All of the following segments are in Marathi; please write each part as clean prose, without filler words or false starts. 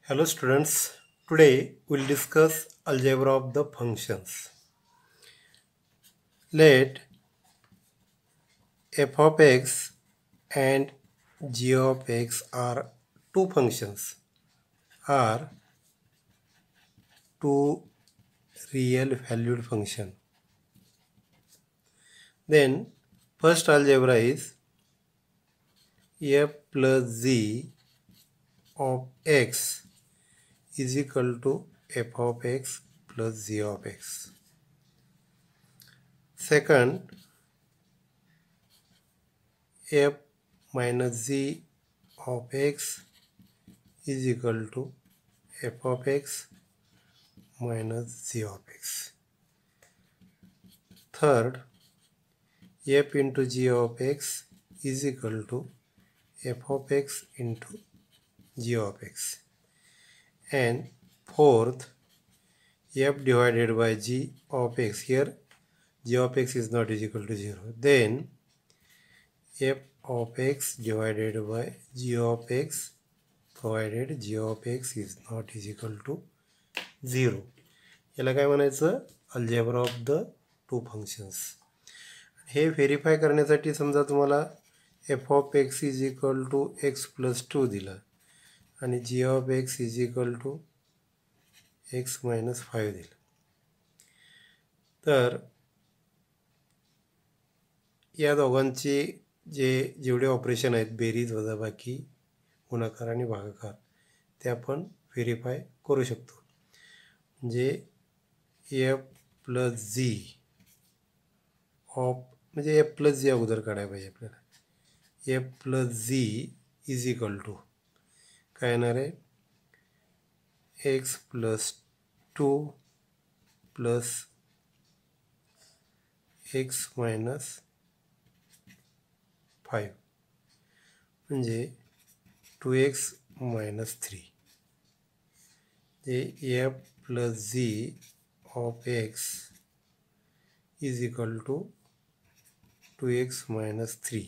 Hello students, today we'll discuss algebra of the functions. Let f of x and g of x are two functions, are two real valued function. Then first algebra is f plus z of x is equal to f of x plus z of x. Second, f minus z of x is equal to f of x minus z of x. Third, f into g of x is equal to f of x into g of x. And fourth, f divided by g of x. Here g of x is not equal to 0. Then f of x divided by g of x provided g of x is not equal to 0. याला काय म्हणायचं? Algebra of the two functions. हे व्हेरीफाय करण्यासाठी समजा तुम्हाला F of X is equal to X plus 2 दिला आणि G of X is equal to X minus 5 दिलं, तर या दोघांचे जेवढे ऑपरेशन आहेत, बेरीज वजाबाकी गुणाकार आणि भागाकार, ते आपण व्हेरीफाय करू शकतो. म्हणजे एफ प्लस झी ऑफ, म्हणजे एफ प्लस झी अगोदर काढायला पाहिजे आपल्याला. F plus G is equal to काय येणार आहे? X plus 2 plus X minus 5 म्हणजे 2x minus 3. F plus G of X is equal to 2x minus 3.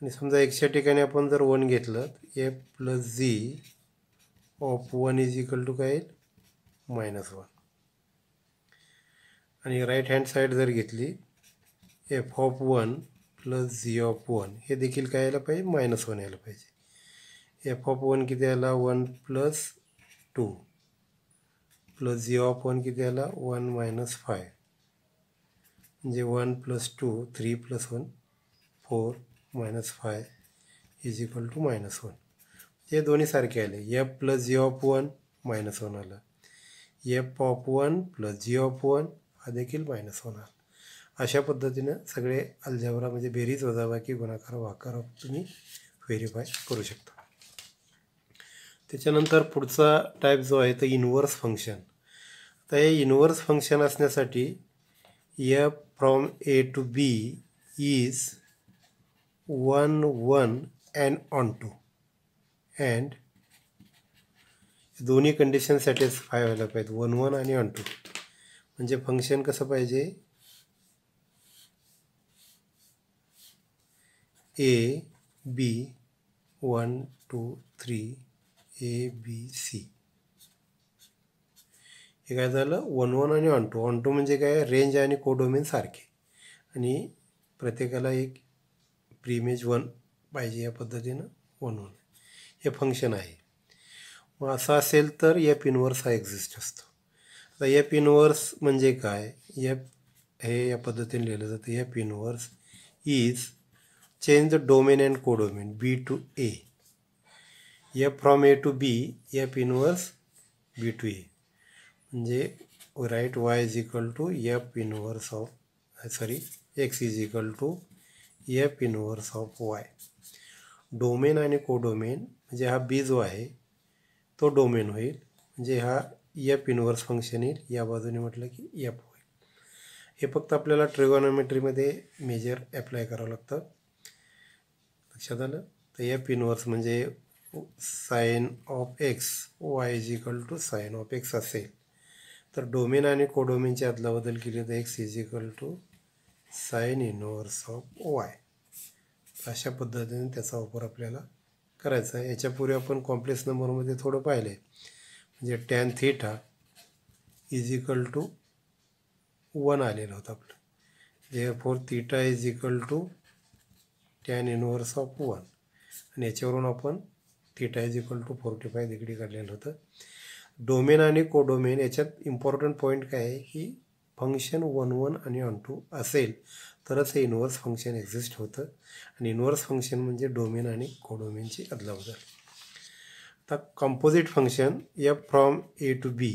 आणि समजा एक्सच्या ठिकाणी आपण जर 1 घेतलं तर F plus G of 1 is equal to काय येईल? मायनस 1. आणि राईट हँड साईड जर घेतली F of 1 plus G of 1, हे देखील काय यायला पाहिजे? मायनस 1 यायला पाहिजे. एफ ऑफ 1 किती आला? 1 प्लस 2 प्लस झी ऑफ 1 किती आला? 1 मायनस 5. म्हणजे 1 plus 2 3 plus 1 4 minus 5 is equal to minus 1. हे दोन्ही सारखे आले. F plus G of 1 minus 1 आला. F of 1 plus G of 1 हा देखील मायनस 1 आला. अशा पद्धतीनं सगळे अल्जेब्रा म्हणजे बेरीज वजाबाकी गुणाकार भागाकार तुम्ही व्हेरीफाय करू शकता. त्याच्यानंतर पुढचा टाईप जो आहे तो इनव्हर्स फंक्शन. तर हे इनव्हर्स फंक्शन असण्यासाठी F from A to B is 1 1 and onto, and दोन्ही कंडिशन सॅटिस्फाय व्हायला पाहिजेत, 1 1 आणि ऑन टू. म्हणजे फंक्शन कसं पाहिजे? A B 1 2 3 A B C. हे काय झालं? 1 1 आणि ऑन टू. ऑन टू म्हणजे काय? रेंज आणि कोडोमेन सारखे आणि प्रत्येकाला एक प्रीमेज 1 पाहिजे. या पद्धतीनं 1 1 हे फंक्शन आहे. मग असं असेल तर एफ इनव्हर्स हा एक्झिस्ट असतो. आता एफ इनव्हर्स म्हणजे काय? एफ हे या पद्धतीने लिहिलं जातं. F inverse is change the domain and codomain B to A. F from A to B, F inverse B to A. म्हणजे right Y is equal to F inverse of X is equal to F inverse of Y. Domain आणि कोडोमेन म्हणजे हा बी जो आहे तो डोमेन होईल. म्हणजे हा एफ इनव्हर्स फंक्शन येईल. या बाजूने म्हटलं की एफ होईल. हे फक्त आपल्याला ट्रिगोनॉमेट्रीमध्ये मेजर ॲप्लाय करावं लागतं. लक्षात आलं? तर एफ इनव्हर्स म्हणजे sine of X Y is equal to sine of X असेल तर डोमेन आणि कोडोमेनची अदलाबदल केली तर X is equal to sine inverse of Y. अशा पद्धतीने त्याचा वापर आपल्याला करायचं आहे. याच्यापूर्वी आपण कॉम्प्लेक्स नंबरमध्ये थोडं पाहिलं आहे, म्हणजे tan theta is equal to 1 आलेलं होतं आपलं. Therefore theta is equal to tan inverse of 1, आणि याच्यावरून आपण theta is equal to 45 degree काढलेलं होतं. डोमेन आणि कोडोमेन याच्यात इम्पॉर्टंट पॉईंट काय आहे की फंक्शन 1 1 आणि 1 2 असेल तरच हे इन्व्हर्स फंक्शन एक्झिस्ट होतं, आणि इन्व्हर्स फंक्शन म्हणजे डोमेन आणि कोडोमेनची अदलाबदल. आता composite function F from A to B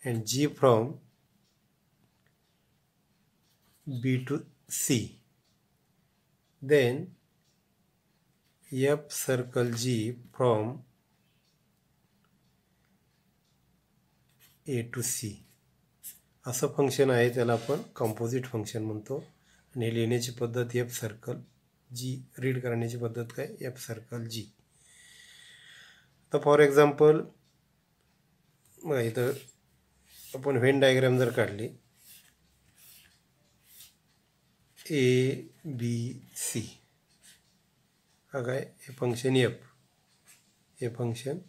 and G from B to C, then F circle G from A to C असं फंक्शन आहे, त्याला आपण कंपोजिट फंक्शन म्हणतो. आणि लिहिण्याची पद्धत एफ सर्कल जी, रीड करण्याची पद्धत काय एफ सर्कल जी. तर फॉर एक्झाम्पल बघा इथं आपण व्हेन डायग्राम जर काढली ए बी सी, हा काय हे फंक्शन एफ, हे फंक्शन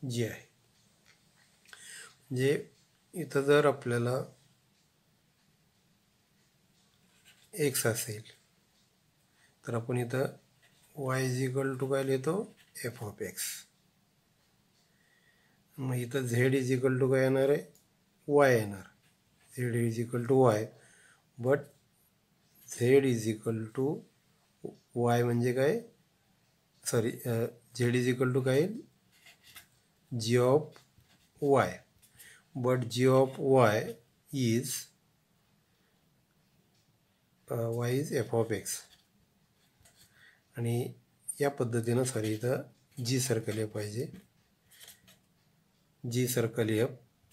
जी आहे. म्हणजे इथं जर आपल्याला एक्स असेल तर आपण इथं वाय इज इक्वल टू काय लिहितो एफ ऑफ एक्स. मग इथं झेड इज इक्वल टू काय येणार आहे वाय येणार. Z is equal to Y, but Z is equal to Y म्हणजे काय, sorry Z is equal to काय G of Y, but G of Y is Y is F of X. आणि या पद्धतीनं सॉरी इथं जी सर्कल एफ पाहिजे, G circle F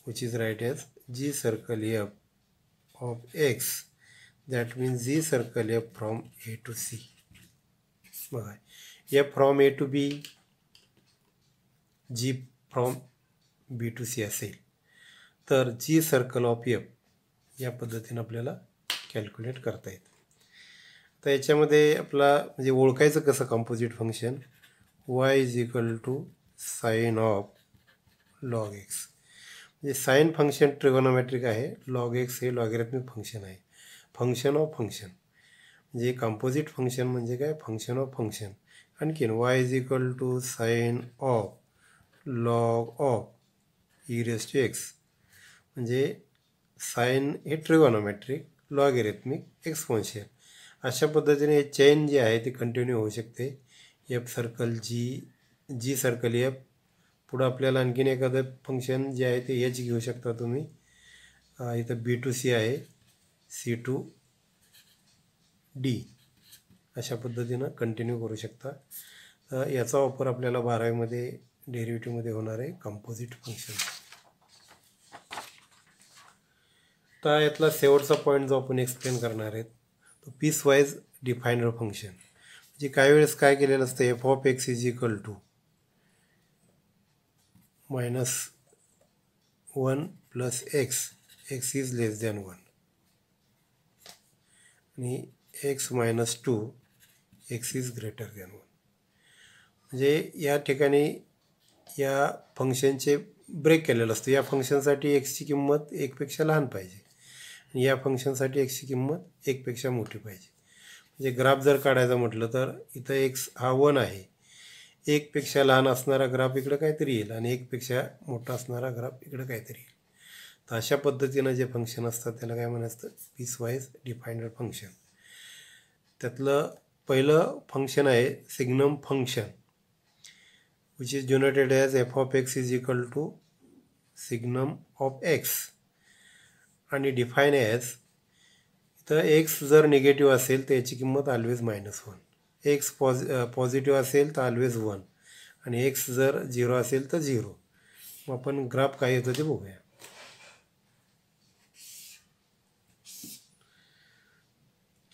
which is right as G circle F of X, that means G circle F from A to C. बघा F from A to B, G from B to C असेल तर जी सर्कल ऑफ एफ या पद्धतीनं आपल्याला कॅल्क्युलेट करता येतं. तर याच्यामध्ये आपला म्हणजे ओळखायचं कसं composite function, Y is equal to sine of log X. म्हणजे साईन फंक्शन ट्रिगोनोमेट्रिक आहे, लॉग एक्स हे लॉगॅरिथमिक फंक्शन आहे. फंक्शन ऑफ फंक्शन म्हणजे कंपोजिट फंक्शन म्हणजे काय फंक्शन ऑफ फंक्शन. आणखीन Y is equal to sine of log of E raise to X, म्हणजे साईन हे ट्रिगोनोमेट्रिक, लॉगॅरिथमिक, एक्सपोनेन्शियल. अशा पद्धतीने हे चेन जे आहे ते कंटिन्यू होऊ शकते. एफ सर्कल जी, जी सर्कल एफ, पुढं आपल्याला आणखीन एखादं फंक्शन जे आहे ते एच घेऊ शकता तुम्ही. इथं बी टू सी आहे, सी टू डी, अशा पद्धतीनं कंटिन्यू करू शकता. याचा वापर आपल्याला 12वीमध्ये डेरिव्हेटिव्हमध्ये होणार आहे कंपोजिट फंक्शन. तर यातला शेवटचा पॉईंट जो आपण एक्सप्लेन करणार आहेत तो पीस वाईज डिफाईन्ड फंक्शन. म्हणजे काही वेळेस काय केलेलं असतं F of X is equal to -1 plus X, X is less than 1, आणि X -2 X is greater than 1. म्हणजे या ठिकाणी या फंक्शनचे ब्रेक केलेलं असतं. या फंक्शनसाठी एक्सची किंमत 1पेक्षा लहान पाहिजे आणि या फंक्शनसाठी एक्सची किंमत 1पेक्षा मोठी पाहिजे. म्हणजे ग्राफ जर काढायचं म्हटलं तर इथं एक्स हा 1 आहे, 1पेक्षा लहान असणारा ग्राफ इकडं काहीतरी येईल आणि 1पेक्षा मोठा असणारा ग्राफ इकडं काहीतरी येईल. तर अशा पद्धतीनं जे फंक्शन असतात त्याला काय म्हणायचं पीस वाईज डिफाईन्ड फंक्शन. त्यातलं पहिलं फंक्शन आहे signum function, which is denoted as f of x is equal to signum of x आणि डिफाईन ॲज, इथं एक्स जर निगेटिव्ह असेल तर याची किंमत ऑलवेज -1, एक्स पॉझिटिव्ह असेल तर ऑलवेज 1, आणि एक्स जर 0 असेल तर 0. मग आपण ग्राफ काय येतो ते बघूया.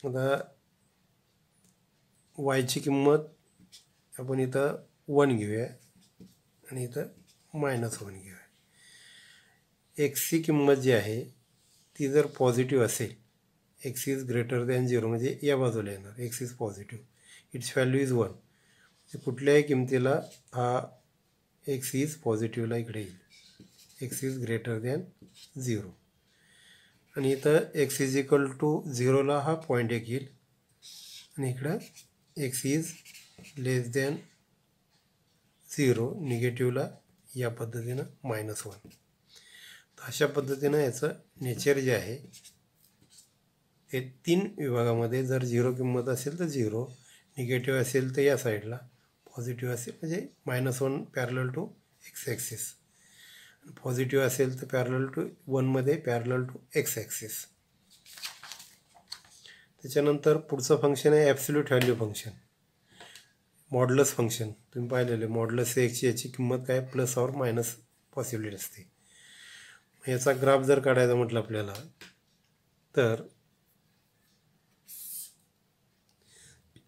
आता वायची किंमत आपण इथं 1 घेऊया आणि इथं -1 घेऊया. एक्सची किंमत जी आहे ती जर पॉझिटिव्ह असेल, एक्स इज ग्रेटर दॅन 0 म्हणजे या बाजूला येणार, x is positive, it's value is 1. कुठल्याही किमतीला हा एक्स इज पॉझिटिव्हला इकडे येईल, एक्स इज ग्रेटर दॅन 0. आणि इथं एक्स इज इक्वल टू 0ला हा पॉईंट एक येईल आणि इकडं एक्स इज लेस दॅन 0 निगेटिव्हला या पद्धतीनं -1. तर अशा पद्धतीनं याचं नेचर जे आहे हे 3 विभागामध्ये, जर 0 किंमत असेल तर 0, निगेटिव्ह असेल तर या साईडला, पॉझिटिव्ह असेल म्हणजे -1 parallel to X axis, positive असेल तर पॅरलल टू 1मध्ये पॅरलल टू एक्स ॲक्सिस. त्याच्यानंतर पुढचं फंक्शन आहे absolute value function, modulus function. तुम्ही पाहिलेले मॉड्युलस एक्सची याची किंमत काय प्लस और मायनस पॉसिबिलिटी असते. याचा ग्राफ जर काढायचा म्हटलं आपल्याला तर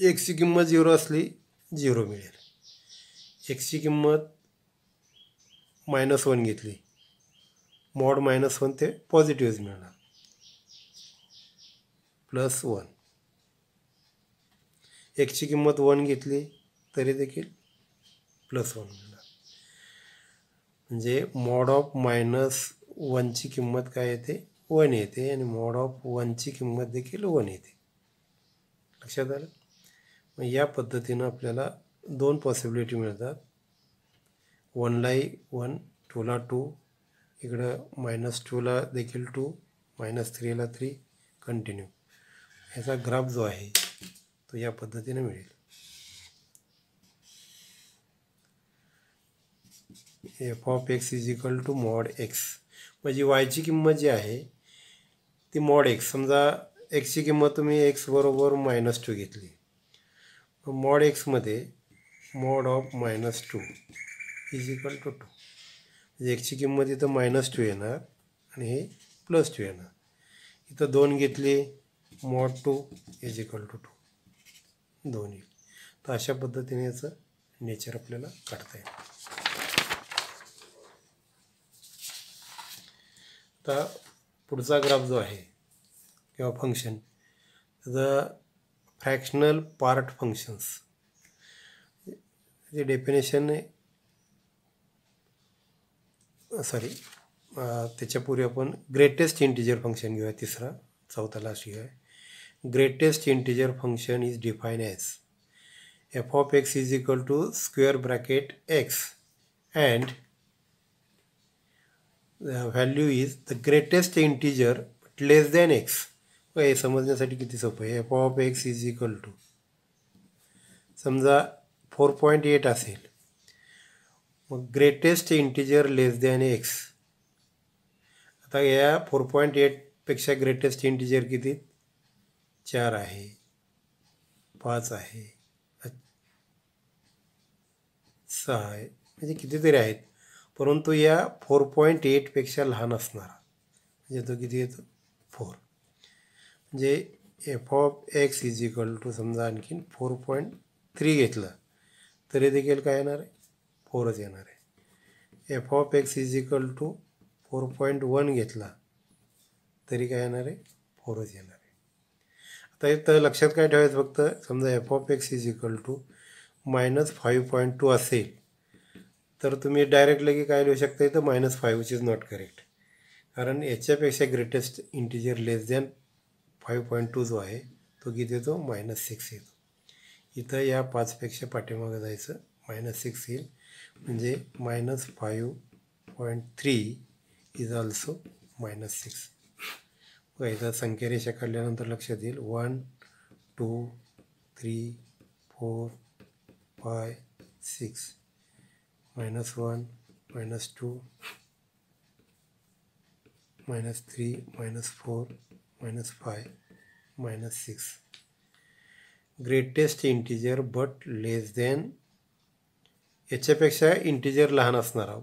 एक्सची किंमत 0 असली 0 मिळेल, एक्सची किंमत -1 घेतली मॉड -1 ते पॉझिटिव्हच मिळणार, +1. एक्सची किंमत 1 घेतली तरी देखील +1 मिळणार. म्हणजे मॉड ऑफ -1ची किंमत काय येते 1 येते आणि मॉड ऑफ 1ची किंमत देखील 1 येते. लक्षात आलं. मग या पद्धतीनं आपल्याला 2 पॉसिबिलिटी मिळतात, 1ला 1, 2ला 2, इकडं -2ला देखील 2, -3ला 3, कंटिन्यू. याचा ग्राफ जो आहे तो या पद्धतीने मिळेल. F of X is equal to mod X, म्हणजे वायची किंमत जी आहे ती मॉड एक्स. समजा एक्सची किंमत तुम्ही एक्स बरोबर -2 घेतली, मॉड एक्समध्ये mod of -2 is equal to 2, म्हणजे एक्सची किंमत इथं -2 येणार आणि हे +2 येणार. इथं 2 घेतली मॉड 2 इज इक्वल टू 2 येईल. तर अशा पद्धतीने याचं नेचर आपल्याला काढता येईल. आता पुढचा ग्राफ जो आहे किंवा फंक्शन, त्याचं फ्रॅक्शनल पार्ट फंक्शन्स, जे डेफिनेशन आहे, त्याच्यापूर्वी आपण ग्रेटेस्ट इंटिजर फंक्शन घेऊया. चौथा लास्ट घेऊया. Greatest integer function is define as F of X is equal to square bracket X and value is the greatest integer less than X. हे समजण्यासाठी किती सोपं आहे. F of X is equal to समजा 4.8 असेल, मग greatest integer less than X. आता या 4.8पेक्षा ग्रेटेस्ट इंटिजर किती 4 आहे, 5 आहे, 6 आहे, म्हणजे कितीतरी आहेत. परंतु या 4.8पेक्षा लहान असणारा म्हणजे तो किती येतो 4. म्हणजे F of X is equal to समजा आणखीन 4.3 घेतलं तरी देखील काय येणार आहे 4च येणार आहे. F of X is equal to 4.1 घेतला तरी काय येणार आहे 4च येणार आहे. आता इथं लक्षात काय ठेवायचं, फक्त समजा F of X is equal to -5.2 असेल तर तुम्ही डायरेक्ट लगे काय लिहू शकता इथं -5 विच इज नॉट करेक्ट. कारण याच्यापेक्षा ग्रेटेस्ट इंटिजर लेस दॅन 5.2 जो आहे तो किती येतो -6 येतो. इथं या 5पेक्षा पाठीमागं जायचं -6 येईल, म्हणजे -5.3 इज ऑल्सो -6. बघा इथं संख्यारेषा काढल्यानंतर लक्षात येईल 1, 2, 3, 4, 5, 6, -1, -2, -3, -4, -5, -6. Greatest integer but less than, याच्यापेक्षा इंटिजर लहान असणारा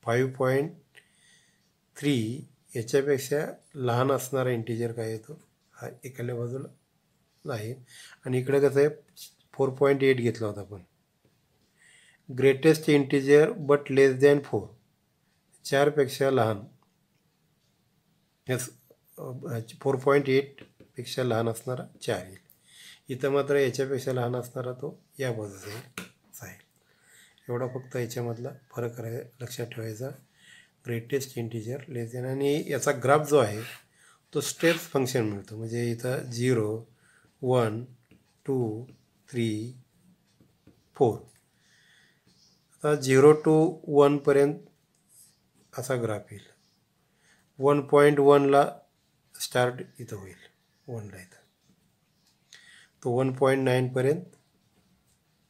5.3 याच्यापेक्षा लहान असणारा इंटिजर काय येतो हा एकाल्या बाजूला आहे. आणि इकडे कसं आहे 4.8 घेतला होता आपण. Greatest integer but less than 4, 4पेक्षा लहान, 4.8पेक्षा लहान असणारा 4 येईल. इथं मात्र याच्यापेक्षा लहान असणारा तो या बाजूचा येईल असा आहे. एवढा फक्त याच्यामधला फरक लक्षात ठेवायचा. ग्रेटेस्ट इंटिजर लेस दॅन, आणि याचा ग्राफ जो आहे तो स्टेप्स फंक्शन मिळतो. म्हणजे इथं 0, 1, 2, 3, 4. आता 0 to 1पर्यंत असा ग्राफ येईल. 1.1ला स्टार्ट इथं होईल, 1ला इथं तो 1.9पर्यंत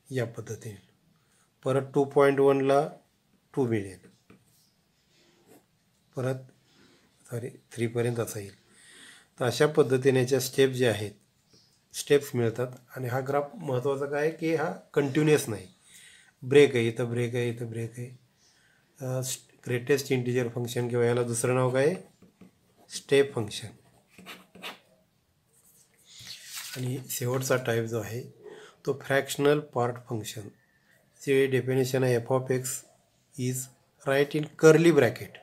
या पद्धतीने. परत 2.1ला 2 मिळेल, परत 3पर्यंत असा येईल. तर अशा पद्धतीने याच्या स्टेप जे आहेत स्टेप्स मिळतात. आणि हा ग्राफ महत्त्वाचा काय आहे की हा कंटिन्युअस नाही, ब्रेक आहे, इथं ब्रेक आहे, इथं ब्रेक आहे. ग्रेटेस्ट इंटिजर फंक्शन किंवा याला दुसरं नाव काय आहे, स्टेप फंक्शन. आणि शेवटचा टाईप जो आहे तो फ्रॅक्शनल पार्ट फंक्शन. जे डेफिनेशन आहे f(x) is right in curly bracket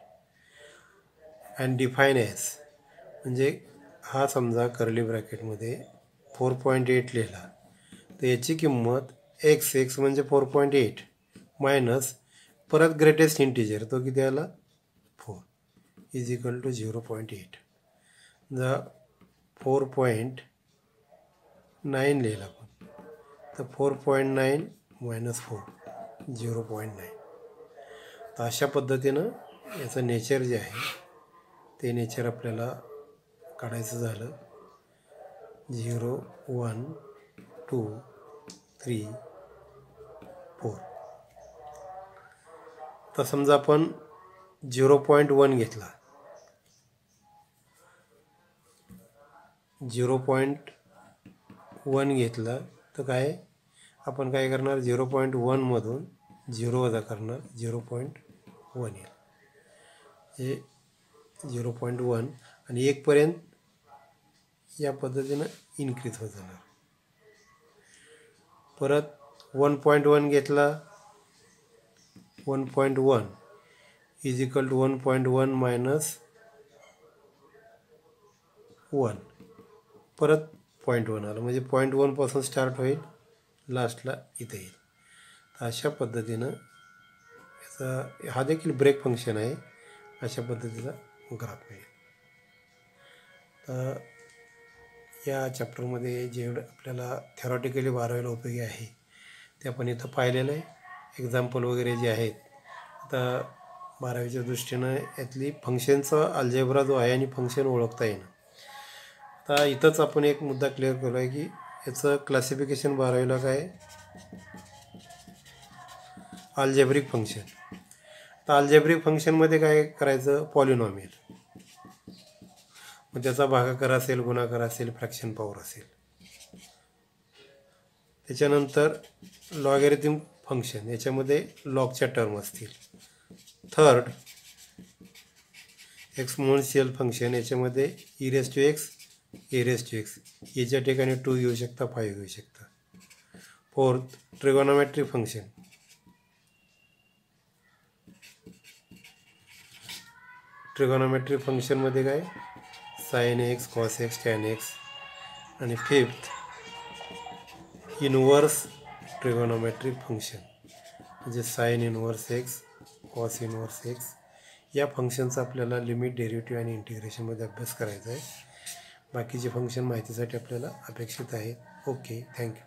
and define as. म्हणजे हा समजा कर्ली ब्रॅकेटमध्ये 4.8 लिहिला तर याची किंमत x म्हणजे 4.8 मायनस परत ग्रेटेस्ट इंटिजर तो किती आला 4 इज इक्वल टू 0.8. जर 4.9 लिहिला आपण तर 4.9 मायनस 4 0.9. तर अशा पद्धतीनं याचं नेचर जे आहे ते नेचर आपल्याला काढायचं झालं. 0, 1, 2, 3, 4. तर समजा आपण 0.1 घेतला, 0.1 घेतला तर काय आपण काय करणार, 0.1मधून 0 वजा करणार, 0.1 येईल. हे 0.1 आणि 1पर्यंत या पद्धतीनं इन्क्रीज होत जाणार. परत 1.1 घेतला, 1.1 इज इक्वल टू 1.1 मायनस 1, परत 0.1 आलं म्हणजे 0.1पासून स्टार्ट होईल, लास्टला इथे येईल. तर अशा पद्धतीनं याचा हा देखील ब्रेक फंक्शन आहे. अशा पद्धतीचा ग्राफ मिळेल. तर या चॅप्टरमध्ये जेवढं आपल्याला थेरॉटिकली 12वीला उपयोगी आहे ते आपण इथं पाहिलेलं आहे. एक्झाम्पल वगैरे जे आहेत आता 12वीच्या दृष्टीनं यातली फंक्शनचा अल्जेब्रा जो आहे आणि फंक्शन ओळखता येणं. आता इथंच आपण एक मुद्दा क्लिअर केला आहे की याचं क्लासिफिकेशन 12वीला काय अल्जेब्रिक फंक्शन. तर अल्जेब्रिक फंक्शनमध्ये काय करायचं, पॉलिनॉमियल, मग त्याचा भागाकार असेल, गुणाकार असेल, फ्रॅक्शन पॉवर असेल. त्याच्यानंतर लॉगॅरिथम फंक्शन, याच्यामध्ये लॉगच्या टर्म असतील. थर्ड एक्सपोनेन्शियल फंक्शन, याच्यामध्ये e⁻x, a⁻x, याच्या ठिकाणी 2 घेऊ शकता, 5 घेऊ शकता. फोर्थ ट्रिगोनॉमेट्रिक फंक्शन, ट्रिगोनॉमेट्रिक फंक्शनमध्ये काय sin x, cos x, tan x. आणि फिफ्थ इनवर्स ट्रिगोनॉमेट्रिक फंक्शन, म्हणजे sin inverse x, cos inverse x. या फंक्शनचा आपल्याला लिमिट, डेरिव्हेटिव्ह आणि इंटिग्रेशनमध्ये अभ्यास करायचा आहे. बाकीचे फंक्शन माहितीसाठी आपल्याला अपेक्षित आहेत. Okay, thank you.